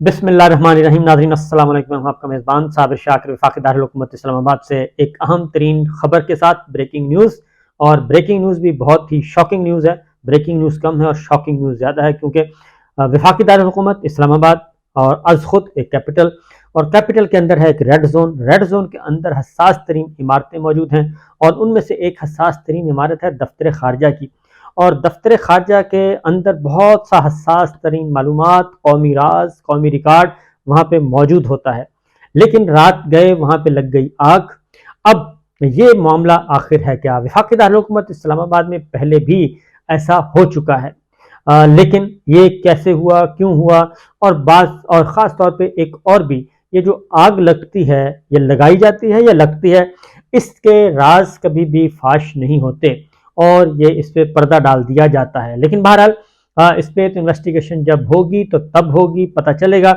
बिस्मिल्लाहिर्रहमानिर्रहीम। नाज़रीन अस्सलाम वालेकुम। मैं आपका मेज़बान साबिर शाकिर वफाकी दारुल हुकूमत इस्लामाबाद से एक अहम तरीन खबर के साथ ब्रेकिंग न्यूज़। और ब्रेकिंग न्यूज़ भी बहुत ही शॉकिंग न्यूज़ है। ब्रेकिंग न्यूज़ कम है और शॉकिंग न्यूज़ ज़्यादा है, क्योंकि वफाकी दारुल हुकूमत इस्लामाबाद और अज़ खुद एक कैपिटल, और कैपिटल के अंदर है एक रेड जोन। रेड जोन के अंदर हसास तरीन इमारतें मौजूद हैं, और उनमें से एक हसास तरीन इमारत है दफ्तर खारजा की। और दफ्तर खारजा के अंदर बहुत सा हसास तरीन मालूमात, कौमी राज, कौमी रिकॉर्ड वहाँ पे मौजूद होता है। लेकिन रात गए वहाँ पे लग गई आग। अब ये मामला आखिर है क्या? वफाकी दारुल हुकूमत इस्लामाबाद में पहले भी ऐसा हो चुका है, लेकिन ये कैसे हुआ, क्यों हुआ? और ख़ास तौर पे एक और भी, ये जो आग लगती है, ये लगाई जाती है या लगती है, इसके राज कभी भी फाश नहीं होते और ये इस पर पर्दा डाल दिया जाता है। लेकिन बहरहाल इस पर तो इन्वेस्टिगेशन जब होगी तो तब होगी, पता चलेगा।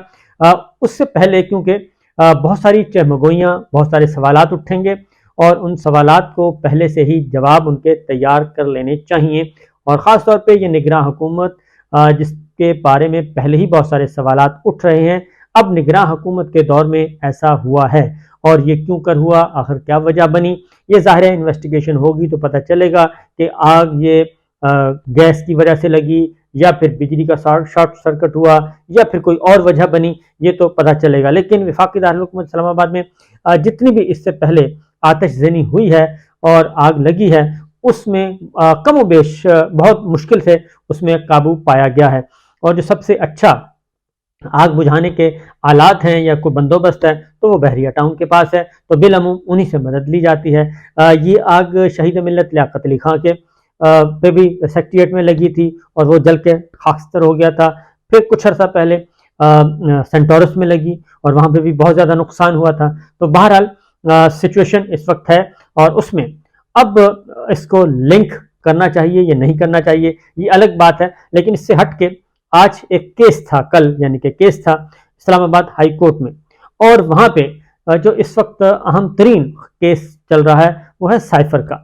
उससे पहले क्योंकि बहुत सारी चहमगोइयाँ, बहुत सारे सवालात उठेंगे, और उन सवालात को पहले से ही जवाब उनके तैयार कर लेने चाहिए। और ख़ास तौर पे ये निगरां हुकूमत, जिसके बारे में पहले ही बहुत सारे सवालात उठ रहे हैं, अब निगरां हुकूमत के दौर में ऐसा हुआ है। और ये क्यों कर हुआ, आखिर क्या वजह बनी, ये ज़ाहिर है इन्वेस्टिगेशन होगी तो पता चलेगा कि आग ये गैस की वजह से लगी, या फिर बिजली का शॉर्ट सर्किट हुआ, या फिर कोई और वजह बनी, ये तो पता चलेगा। लेकिन वफाकी दारुल हुकूमत इस्लामाबाद में जितनी भी इससे पहले आतिशज़नी हुई है और आग लगी है, उसमें कम व बेश बहुत मुश्किल से उसमें काबू पाया गया है। और जो सबसे अच्छा आग बुझाने के आलात हैं या कोई बंदोबस्त है, तो वो बहरिया टाउन के पास है, तो बिलअमूम उन्हीं से मदद ली जाती है। ये आग शहीद मिल्लत लियाकत अली खां के पे भी सेक्रेटेरिएट में लगी थी, और वो जल के खाकस्तर हो गया था। फिर कुछ अर्सा पहले सेंटोरस में लगी, और वहाँ पे भी बहुत ज़्यादा नुकसान हुआ था। तो बहरहाल सिचुएशन इस वक्त है, और उसमें अब इसको लिंक करना चाहिए या नहीं करना चाहिए, ये अलग बात है। लेकिन इससे हट के आज एक केस था, कल यानी कि केस था इस्लामाबाद हाई कोर्ट में, और वहाँ पे जो इस वक्त अहम तरीन केस चल रहा है वो है साइफर का।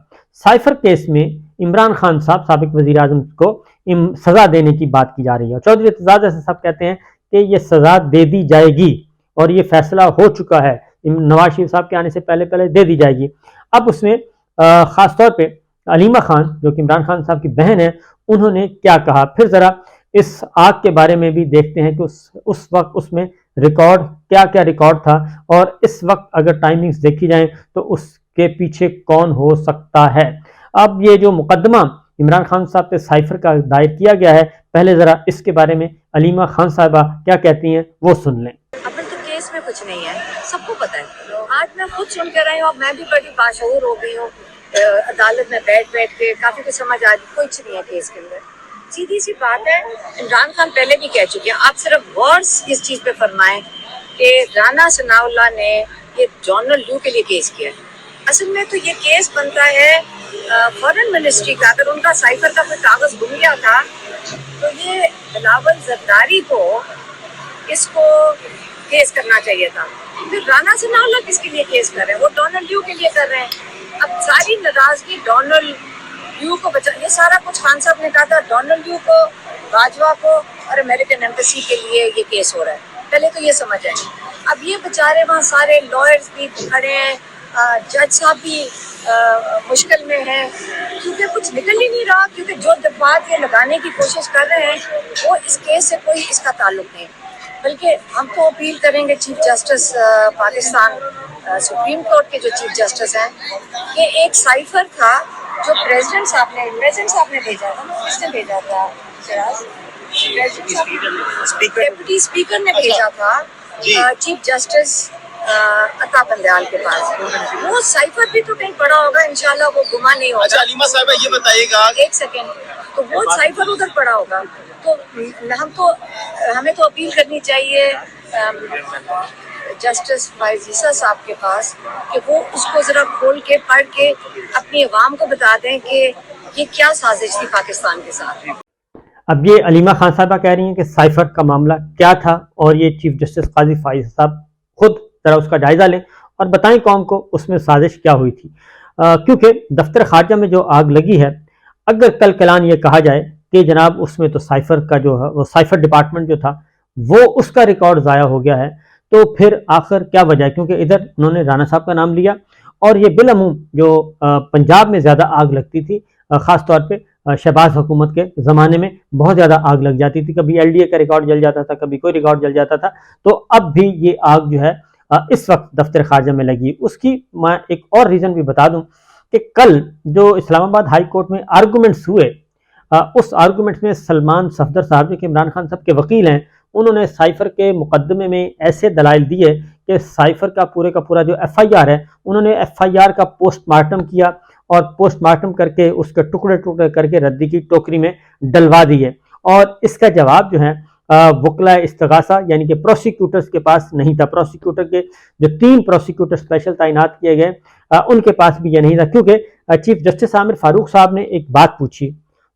साइफर केस में इमरान खान साहब, साबिक वज़ीर आज़म को सज़ा देने की बात की जा रही है। चौधरी एतजाज़ अहसन साहब कहते हैं कि ये सज़ा दे दी जाएगी, और ये फैसला हो चुका है, नवाज शरीफ साहब के आने से पहले पहले दे दी जाएगी। अब उसमें ख़ास तौर पर अलीमा खान, जो कि इमरान खान साहब की बहन है, उन्होंने क्या कहा, फिर ज़रा इस आग के बारे में भी देखते हैं कि उस वक्त उसमें रिकॉर्ड क्या क्या रिकॉर्ड था, और इस वक्त अगर टाइमिंग्स देखी जाएं तो उसके पीछे कौन हो सकता है। अब ये जो मुकदमा इमरान खान साहब पे साइफर का दायर किया गया है, पहले ज़रा इसके बारे में अलीमा खान साहिबा क्या कहती हैं वो सुन लें। अपन तो केस में कुछ नहीं है, सबको पता है। आज मैं खुद सुन कर रही हूँ, अब मैं भी बड़ी बाशऊर हो गई हूँ। अदालत में बैठ बैठ के काफी कुछ समझ आ गई। कुछ नहीं है केस के अंदर, सीधी सी बात है। इमरान खान पहले भी कह चुके हैं, आप सिर्फ वर्ड्स इस चीज पे फरमाएं कि राना सनाउल्लाह ने ये जॉनल ल्यू के लिए केस किया। असल में तो ये केस बनता है फॉरेन मिनिस्ट्री का। अगर उनका साइफर का कोई कागज गुम गया था तो ये बिलावल जरदारी को इसको केस करना चाहिए था। फिर राना सनाउल्लाह किसके लिए केस कर रहे हैं? वो डोनाल्ड ल्यू के लिए कर रहे हैं। अब सारी नाराजगी डोनाल्ड ल्यू को बचा, ये सारा कुछ खान साहब ने कहा था डोनाल्ड ल्यू को, बाजवा को और अमेरिकन एम्बेसी के लिए ये केस हो रहा है। पहले तो ये समझ आए। अब ये बेचारे वहाँ सारे लॉयर्स भी खड़े हैं, जज साहब भी मुश्किल में है, क्योंकि कुछ निकल ही नहीं रहा। क्योंकि जो बात ये लगाने की कोशिश कर रहे हैं वो इस केस से कोई इसका ताल्लुक नहीं। बल्कि हम तो अपील करेंगे chief justice Pakistan supreme court के जो चीफ जस्टिस हैं, ये एक साइफर था जो प्रेसिडेंट साहब ने भेजा था। किसने भेजा था? डिप्टी स्पीकर ने भेजा था चीफ जस्टिस अता बंदयाल के पास। वो साइफर भी तो कहीं पड़ा होगा, इंशाल्लाह वो गुमा नहीं होगा। अच्छा अलीमा साहिबा ये बताइएगा, एक सेकेंड, तो वो साइफर उधर पड़ा होगा। तो हमें तो अपील करनी चाहिए जस्टिस फाइजीसा साहब के पास कि वो उसको जरा खोल के पढ़ के अपनी अवाम को बता दें कि ये क्या साजिश थी पाकिस्तान के साथ। अब ये अलीमा खान साहबा कह रही हैं कि साइफर का मामला क्या था, और ये चीफ जस्टिस काजी फाइज साहब खुद जरा उसका जायजा लें और बताएं कौम को उसमें साजिश क्या हुई थी। क्योंकि दफ्तर खारजा में जो आग लगी है, अगर कल कलान ये कहा जाए कि जनाब उसमें तो साइफर का जो है वो साइफर डिपार्टमेंट जो था وہ اس کا ریکارڈ ضائع ہو گیا ہے، تو پھر آخر کیا وجہ ہے؟ کیونکہ ادھر انہوں نے رانا صاحب کا نام لیا، اور یہ بالعموم جو پنجاب میں زیادہ آگ لگتی تھی، خاص طور پہ شہباز حکومت کے زمانے میں بہت زیادہ آگ لگ جاتی تھی، کبھی ایل ڈی اے کا ریکارڈ جل جاتا تھا، کبھی کوئی ریکارڈ جل جاتا تھا، تو اب بھی یہ آگ جو ہے اس وقت دفتر خارجہ میں لگی۔ اس کی میں ایک اور ریزن بھی بتا دوں کہ کل جو اسلام آباد ہائی کورٹ میں آرگومنٹس ہوئے، اس آرگومنٹس میں سلمان صفدر صاحب جو کہ عمران خان صاحب کے وکیل ہیں، انہوں نے سائفر کے مقدمے میں ایسے دلائل دیے کہ سائفر کا پورا جو ایف آئی آر ہے، انہوں نے ایف آئی آر کا پوسٹ مارٹم کیا، اور پوسٹ مارٹم کر کے اس کے ٹکڑے کر کے ردی کی ٹوکری میں ڈلوا دیے، اور اس کا جواب جو ہے وکلاء استغاثہ یعنی کہ پروسیکیوٹرز کے پاس نہیں تھا۔ پروسیکیوٹر کے جو 3 پروسیکیوٹر اسپیشل تعینات کیے گئے، ان کے پاس بھی یہ نہیں تھا، کیونکہ چیف جسٹس عامر فاروق صاحب نے ایک بات پوچھی،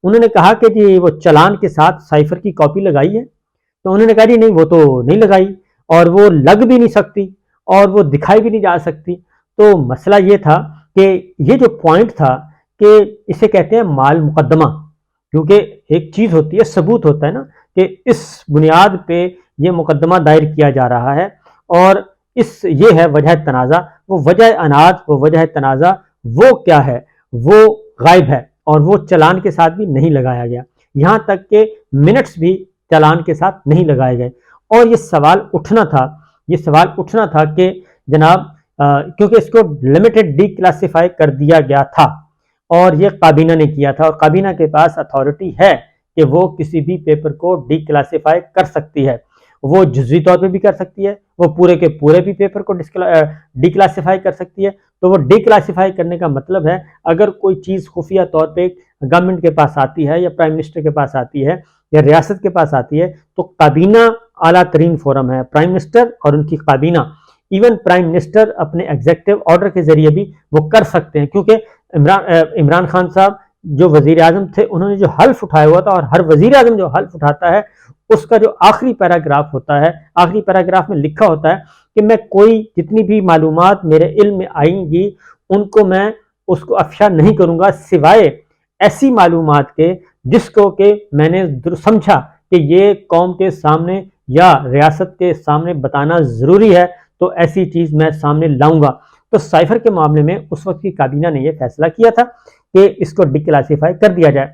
انہوں نے کہا کہ جی وہ چلان کے ساتھ سائفر کی کاپی لگائی ہے؟ تو انہوں نے کہا جی نہیں، وہ تو نہیں لگائی، اور وہ لگ بھی نہیں سکتی، اور وہ دکھائی بھی نہیں جا سکتی۔ تو مسئلہ یہ تھا کہ یہ جو پوائنٹ تھا کہ اسے کہتے ہیں مال مقدمہ، کیونکہ ایک چیز ہوتی ہے، ثبوت ہوتا ہے نا، کہ اس بنیاد پہ یہ مقدمہ دائر کیا جا رہا ہے، اور یہ ہے وجہ تنازع، وہ وجہ اناج، وہ وجہ تنازع وہ کیا ہے؟ وہ غائب ہے، اور وہ چلان کے ساتھ بھی نہیں لگایا گیا، یہاں تک کہ منٹس بھی چلان کے ساتھ نہیں لگائے گئے۔ اور یہ سوال اٹھنا تھا کہ جناب کیونکہ اس کو لمیٹڈ ڈی کلاسیفائی کر دیا گیا تھا، اور یہ کابینہ نے کیا تھا، اور کابینہ کے پاس اتھارٹی ہے کہ وہ کسی بھی پیپر کو ڈی کلاسیفائی کر سکتی ہے، وہ جزوی طور پہ بھی کر سکتی ہے، وہ پورے کے پورے بھی پیپر کو ڈی کلاسیفائی کر سکتی ہے۔ تو وہ ڈی کلاسیفائی کرنے کا مطلب ہے اگر کوئی چیز خفیہ طور پہ گورنمنٹ کے پاس آتی ہے، یا پرائم منسٹر کے پاس آتی ہے، یا ریاست کے پاس آتی ہے، تو کابینہ اعلیٰ ترین فورم ہے، پرائم منسٹر اور ان کی کابینہ، ایون پرائم منسٹر اپنے ایگزیکٹو آرڈر کے ذریعے بھی وہ کر سکتے ہیں، کیونکہ عمران خان صاحب جو وزیر اعظم تھے، انہوں نے جو حلف اٹھایا ہوا تھا، اور ہر وزیر اعظم جو حلف اٹھاتا ہے اس کا جو آخری پیراگراف ہوتا ہے، آخری پیراگراف میں لکھا ہوتا ہے کہ میں کوئی جتنی بھی معلومات میرے علم میں آئیں گی ان کو میں اس کو افشا نہیں کروں گا، سوائے ایسی معلومات کے جس کو کہ میں نے سمجھا کہ یہ قوم کے سامنے یا ریاست کے سامنے بتانا ضروری ہے، تو ایسی چیز میں سامنے لاؤں گا۔ تو سائفر کے معاملے میں اس وقت کی کابینہ نے یہ فیصلہ کیا تھا کہ اس کو ڈی کلاسیفائی کر دیا جائے،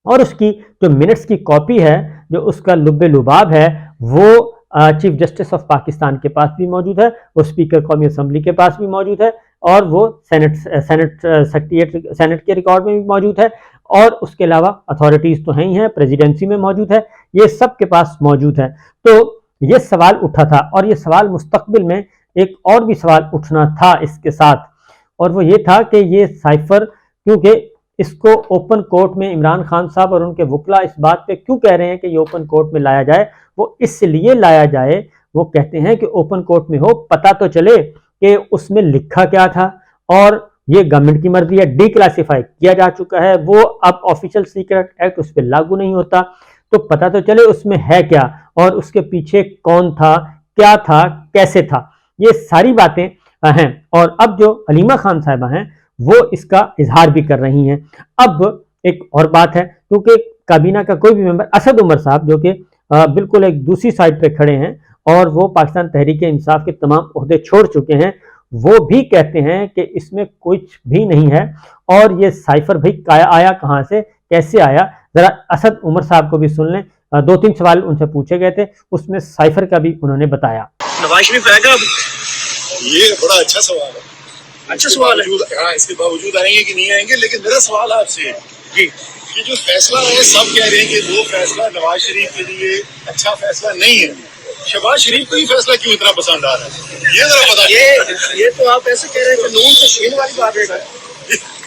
اور اس کی جو منٹس کی کاپی ہے، جو اس کا لب لباب ہے، وہ چیف جسٹس آف پاکستان کے پاس بھی موجود ہے، وہ اسپیکر قومی اسمبلی کے پاس بھی موجود ہے، اور وہ سینٹ کے ریکارڈ میں بھی موجود ہے، اور اس کے علاوہ اتھارٹیز تو ہیں ہی ہیں، پریزیڈنسی میں موجود ہے، یہ سب کے پاس موجود ہے۔ تو یہ سوال اٹھا تھا، اور یہ سوال مستقبل میں ایک اور بھی سوال اٹھنا تھا اس کے ساتھ، اور وہ یہ تھا کہ یہ سائفر، کیونکہ اس کو اوپن کورٹ میں عمران خان صاحب اور ان کے وکلاء اس بات پہ کیوں کہہ رہے ہیں کہ یہ اوپن کورٹ میں لایا جائے؟ وہ اس لیے لایا جائے، وہ کہتے ہیں کہ اوپن کورٹ میں ہو، پتہ تو چلے کہ اس میں لکھا کیا تھا، اور یہ گورنمنٹ کی مرضی ہے، ڈی کلاسیفائی کیا جا چکا ہے، وہ اب آفیشل سیکرٹ ایکٹ اس پہ لاگو نہیں ہوتا، تو پتہ تو چلے اس میں ہے کیا، اور اس کے پیچھے کون تھا، کیا تھا، کیسے تھا، یہ ساری باتیں ہیں۔ اور اب جو علیمہ خان صاحبہ ہیں وہ اس کا اظہار بھی کر رہی ہیں۔ اب ایک اور بات ہے، کیونکہ کابینہ کا کوئی بھی ممبر، اسد عمر صاحب جو کہ بالکل ایک دوسری سائڈ پہ کھڑے ہیں، اور وہ پاکستان تحریک انصاف کے تمام عہدے چھوڑ چکے ہیں، وہ بھی کہتے ہیں کہ اس میں کچھ بھی نہیں ہے، اور یہ سائفر بھائی آیا کہاں سے، کیسے آیا؟ ذرا اسد عمر صاحب کو بھی سن لیں، 2-3 سوال ان سے پوچھے گئے تھے، اس میں سائفر کا بھی انہوں نے بتایا۔ نواز شریف آئے گا؟ یہ بڑا اچھا سوال ہے، اچھا سوال ہے، ہاں اس کے باوجود آئیں گے کہ نہیں آئیں گے، لیکن میرا سوال آپ سے ہے جی کہ جو فیصلہ ہے، سب کہہ رہے ہیں کہ وہ فیصلہ نواز شریف کے لیے اچھا فیصلہ نہیں ہے، شہباز شریف کو یہ فیصلہ کیوں اتنا پسند آ رہا ہے؟ یہ ذرا بتا۔ یہ تو آپ ایسے کہہ رہے ہیں کہ نون سے شین والی بات ہے،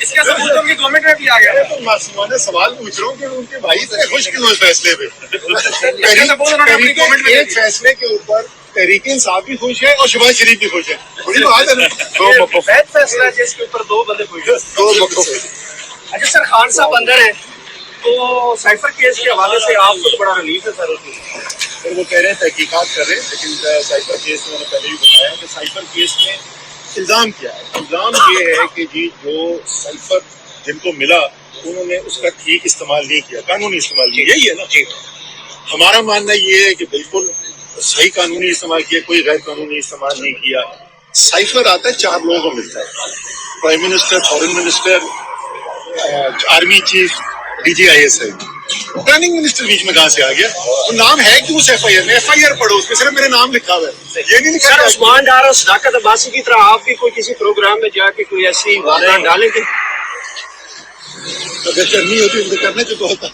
اس کا ثبوت ان کی گورنمنٹ میں بھی آ گیا ہے۔ تو معصومانہ سوال پوچھ رہا ہوں کہ ان کے بھائی اتنے خوش کیوں ہیں فیصلے پہ؟ ایک فیصلے کے اوپر تحریک انصاف بھی خوش ہے اور شہباز شریف بھی خوش ہے، بڑی بات ہے نا، دو مقفید فیصلہ ہے جس کے اوپر دو بندے خوش ہیں، دو مقفید۔ اچھا سر، خان صاحب اندر ہیں تو سائفر کیس کے حوالے سے آپ کو بڑا ریلیف ہے سر؟ وہ کہہ رہے ہیں تحقیقات کر رہے ہیں، لیکن سائفر کیس میں نے پہلے بھی بتایا کہ سائفر کیس میں الزام کیا ہے؟ الزام یہ ہے کہ جی جو سائفر جن کو ملا انہوں نے اس کا ٹھیک استعمال نہیں کیا، قانونی استعمال نہیں، یہی ہے نا۔ ہمارا ماننا یہ ہے کہ بالکل सही कानूनी इस्तेमाल किया, कोई गैर कानूनी इस्तेमाल नहीं किया। साइफर आता है 4 लोगों को मिलता है, prime minister, foreign minister, army chief, DGISI। Planning minister बीच में कहाँ से आ गया? वो नाम है क्यों उस FIR में? FIR पढ़ो, उसमें सिर्फ मेरा नाम लिखा हुआ है, ये नहीं लिखा। सर उस्मान डार और सदाकत अब्बासी की तरह आप भी कोई किसी प्रोग्राम में जाके कोई ऐसी वारदात डालेंगे? अगर करनी होती तो करने तो होता।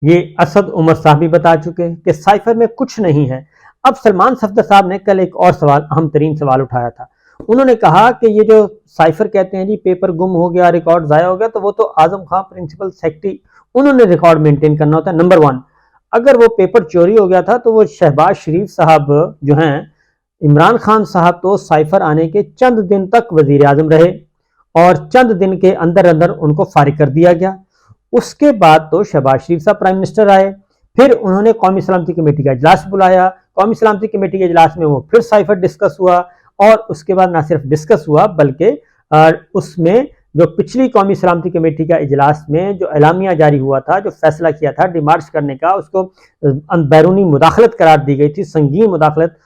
ये असद उमर साहब भी बता चुके हैं कि साइफर में कुछ नहीं है। अब सलमान सफदर साहब ने कल एक और सवाल, अहम तरीन सवाल उठाया था। उन्होंने कहा कि ये जो साइफर कहते हैं जी पेपर गुम हो गया, रिकॉर्ड ज़ाया हो गया, तो वो तो आजम खान प्रिंसिपल सेक्रेटरी, उन्होंने रिकॉर्ड मेंटेन करना होता है। नंबर 1, अगर वो पेपर चोरी हो गया था तो वो शहबाज शरीफ साहब जो हैं, इमरान खान साहब तो साइफर आने के चंद दिन तक वजीर आजम रहे और चंद दिन के अंदर अंदर उनको फारिग कर दिया गया। उसके बाद तो शहबाज शरीफ साहब प्राइम मिनिस्टर आए, फिर उन्होंने कौमी सलामती कमेटी का इजलास बुलाया, कौमी सलामती कमेटी के इजलास में वो फिर साइफर डिस्कस हुआ और उसके बाद ना सिर्फ डिस्कस हुआ बल्कि उसमें जो पिछली कौमी सलामती कमेटी का इजलास में जो एलामिया जारी हुआ था, जो फैसला किया था डिमार्च करने का, उसको बैरूनी मुदाखलत करार दी गई थी, संगीन मुदाखलत,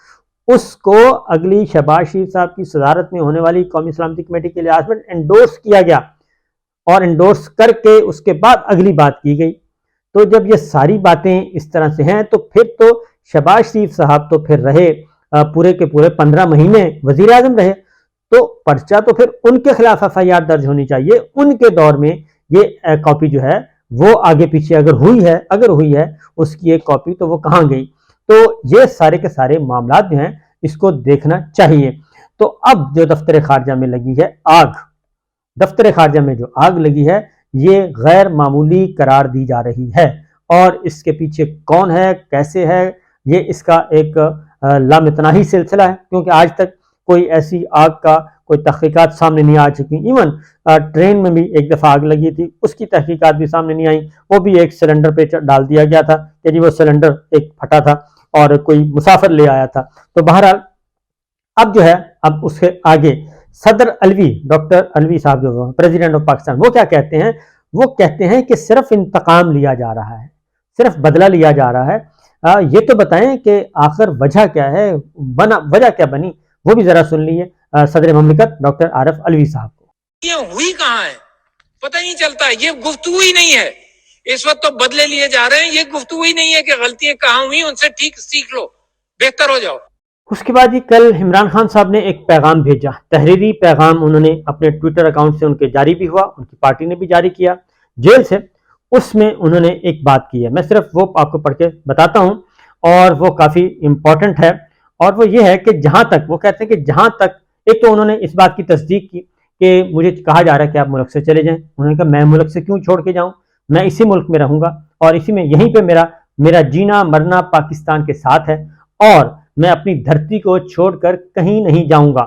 उसको अगली शहबाज शरीफ साहब की सदारत में होने वाली कौमी सलामती कमेटी के इजलास में एंडोर्स किया गया और एंडोर्स करके उसके बाद अगली बात की गई। तो जब ये सारी बातें इस तरह से हैं तो फिर तो शहबाज शरीफ साहब तो फिर रहे पूरे के पूरे 15 महीने वजीर आजम रहे, तो पर्चा तो फिर उनके खिलाफ FIR दर्ज होनी चाहिए। उनके दौर में ये कॉपी जो है वो आगे पीछे अगर हुई है उसकी एक कॉपी तो वो कहाँ गई? तो ये सारे के सारे मामला जो हैं इसको देखना चाहिए। तो अब जो दफ्तर खारजा में लगी है आग, दफ्तर खारजा में जो आग लगी है ये गैर मामूली करार दी जा रही है और इसके पीछे कौन है, कैसे है, ये इसका एक लामितनाही सिलसिला है, क्योंकि आज तक कोई ऐसी आग का कोई तहकीकात सामने नहीं आ चुकी। इवन ट्रेन में भी एक दफ़ा आग लगी थी, उसकी तहकीकात भी सामने नहीं आई, वो भी एक सिलेंडर पे डाल दिया गया था कि जी वो सिलेंडर एक फटा था और कोई मुसाफिर ले आया था। तो बहरहाल अब जो है, अब उसके आगे सदर अलवी, डॉक्टर अलवी साहब जो प्रेसिडेंट ऑफ पाकिस्तान, वो क्या कहते हैं? वो कहते हैं कि सिर्फ इंतकाम लिया जा रहा है, सिर्फ बदला लिया जा रहा है। ये तो बताएं कि आखिर वजह क्या है, वजह क्या बनी, वो भी जरा सुन लीजिए सदर ममलिकत डॉक्टर आरिफ अलवी साहब को। ये हुई कहाँ है पता नहीं चलता, ये गुफ्तगू ही नहीं है। इस वक्त तो बदले लिए जा रहे हैं, ये गुफ्तगू ही नहीं है कि गलतियां कहाँ हुई, उनसे ठीक सीख लो, बेहतर हो जाओ। उसके बाद ही कल इमरान खान साहब ने एक पैगाम भेजा, तहरीरी पैगाम उन्होंने अपने ट्विटर अकाउंट से उनके जारी भी हुआ, उनकी पार्टी ने भी जारी किया जेल से। उसमें उन्होंने एक बात की है, मैं सिर्फ वो आपको पढ़ के बताता हूँ और वो काफ़ी इम्पोर्टेंट है। और वो ये है कि जहाँ तक वो कहते हैं कि जहाँ तक, एक तो उन्होंने इस बात की तस्दीक की कि मुझे कहा जा रहा है कि आप मुल्क से चले जाएं। उन्होंने कहा मैं मुल्क से क्यों छोड़ के जाऊँ, मैं इसी मुल्क में रहूँगा और इसी में यहीं पर मेरा जीना मरना पाकिस्तान के साथ है और मैं अपनी धरती को छोड़कर कहीं नहीं जाऊंगा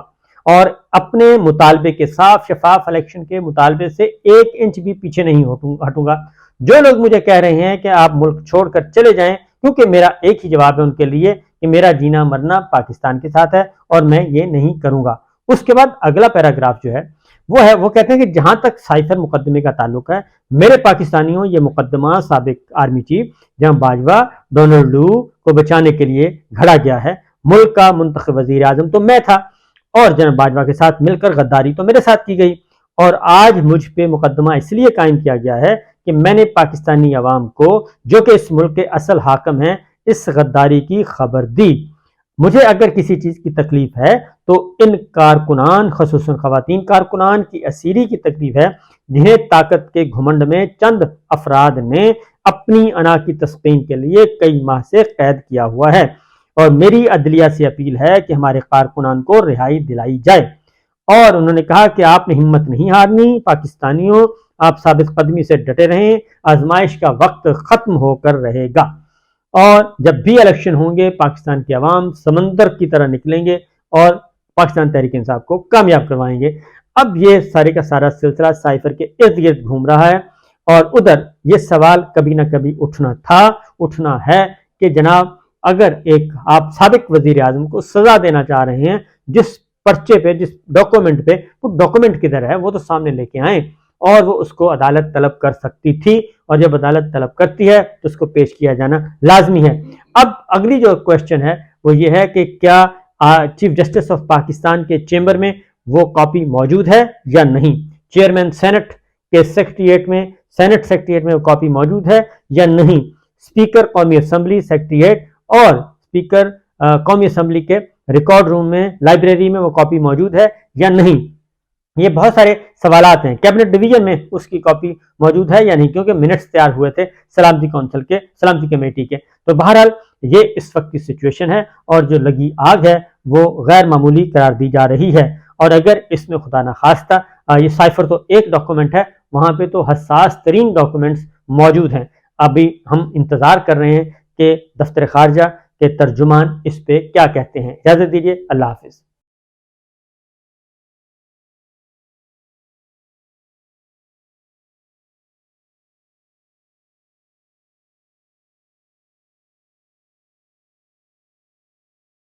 और अपने मुतालबे के साफ शफाफ इलेक्शन के मुतालबे से 1 इंच भी पीछे नहीं हटूंगा। जो लोग मुझे कह रहे हैं कि आप मुल्क छोड़कर चले जाएं, क्योंकि मेरा एक ही जवाब है उनके लिए कि मेरा जीना मरना पाकिस्तान के साथ है और मैं ये नहीं करूंगा। उसके बाद अगला पैराग्राफ जो है वो कहते हैं कि जहां तक साइफर मुकदमे का ताल्लुक है, मेरे पाकिस्तानियों, ये मुकदमा साबिक आर्मी चीफ जनाब बाजवा डोनाल्ड लू को बचाने के लिए घड़ा गया है। मुल्क का मुंतखब वजीर आजम तो मैं था और जनाब बाजवा के साथ मिलकर गद्दारी तो मेरे साथ की गई और आज मुझ पे मुकदमा इसलिए कायम किया गया है कि मैंने पाकिस्तानी अवाम को, जो कि इस मुल्क के असल हाकम हैं, इस गद्दारी की खबर दी। मुझे अगर किसी चीज़ की तकलीफ है तो इन कारकुनान, खसूसन खवातीन कारकुनान की असीरी की तकलीफ है, जिन्हें ताकत के घुमंड में चंद अफराद ने अपनी अना की तस्कीन के लिए कई माह से कैद किया हुआ है और मेरी अदलिया से अपील है कि हमारे कारकुनान को रिहाई दिलाई जाए। और उन्होंने कहा कि आपने हिम्मत नहीं हारनी, पाकिस्तानियों आप साबित कदमी से डटे रहें, आजमाइश का वक्त खत्म होकर रहेगा और जब भी इलेक्शन होंगे पाकिस्तान के अवाम समंदर की तरह निकलेंगे और पाकिस्तान तहरीक इंसाफ को कामयाब करवाएंगे। अब ये सारे का सारा सिलसिला साइफर के इर्द गिर्द घूम रहा है और उधर ये सवाल कभी ना कभी उठना है कि जनाब अगर एक आप साबिक वजीर आजम को सजा देना चाह रहे हैं, जिस पर्चे पे, जिस डॉक्यूमेंट पे, वो डॉक्यूमेंट किधर है, वो तो सामने लेके आए और वो उसको अदालत तलब कर सकती थी और जब अदालत तलब करती है तो उसको पेश किया जाना लाजमी है। اب اگلی جو کوشچن ہے وہ یہ ہے کہ کیا چیف جسٹس آف پاکستان کے چیمبر میں وہ کاپی موجود ہے یا نہیں، چیئرمین سینٹ کے سینٹ سیکریٹریٹ میں وہ کاپی موجود ہے یا نہیں، اسپیکر قومی اسمبلی سیکریٹریٹ اور اسپیکر قومی اسمبلی کے ریکارڈ روم میں لائبریری میں وہ کاپی موجود ہے یا نہیں. یہ بہت سارے سوالات ہیں. کیبنٹ ڈویژن میں اس کی کاپی موجود ہے یا نہیں، کیونکہ منٹس تیار ہوئے تھے سلامتی کونسل کے، سلامتی کمیٹی کے. تو بہرحال یہ اس وقت کی سچویشن ہے اور جو لگی آگ ہے وہ غیر معمولی قرار دی جا رہی ہے. اور اگر اس میں خدا نخواستہ یہ سائفر تو ایک ڈاکومنٹ ہے، وہاں پہ تو حساس ترین ڈاکومنٹس موجود ہیں. ابھی ہم انتظار کر رہے ہیں کہ دفتر خارجہ کے ترجمان اس پہ کیا کہتے ہیں. اجازت دیجیے، اللہ حافظ.